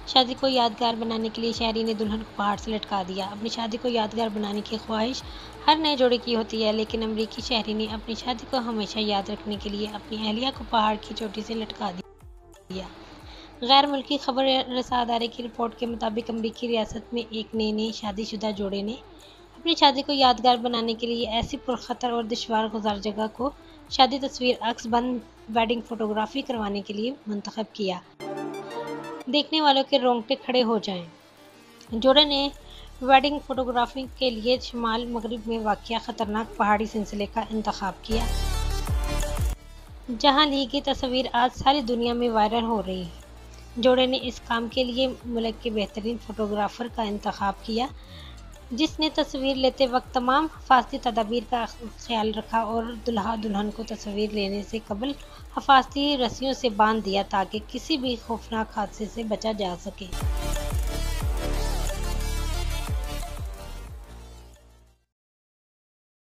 शादी को यादगार बनाने के लिए शहरी ने दुल्हन को पहाड़ से लटका दिया। अपनी शादी को यादगार बनाने की ख्वाहिश हर नए जोड़े की होती है, लेकिन अमरीकी शहरी ने अपनी शादी को हमेशा याद रखने के लिए अपनी अहलिया को पहाड़ की चोटी से लटका दिया। गैर मुल्की खबर रसा अदारे की रिपोर्ट के मुताबिक अमरीकी रियासत में एक नए शादीशुदा जोड़े ने अपनी शादी को यादगार बनाने के लिए ऐसी पुरखतर और दुश्वार गुजार जगह को शादी तस्वीर अक्स बंद वेडिंग फोटोग्राफी करवाने के लिए मुंतखब किया। देखने वालों के रोंगटे खड़े हो जाएं। जोड़े ने वेडिंग फोटोग्राफी के लिए शुमाल मगरिब में वाक़िया ख़तरनाक पहाड़ी सिलसिले का इंतखाब किया, जहां ली गई तस्वीर आज सारी दुनिया में वायरल हो रही है। जोड़े ने इस काम के लिए मुल्क के बेहतरीन फोटोग्राफर का इंतखाब किया, जिसने तस्वीर लेते वक्त तमाम हिफाजती तदाबीर का ख्याल रखा और दुल्हा दुल्हन को तस्वीर लेने से कबल हिफाजती रस्सियों से बांध दिया ताकि किसी भी खौफनाक हादसे से बचा जा सके।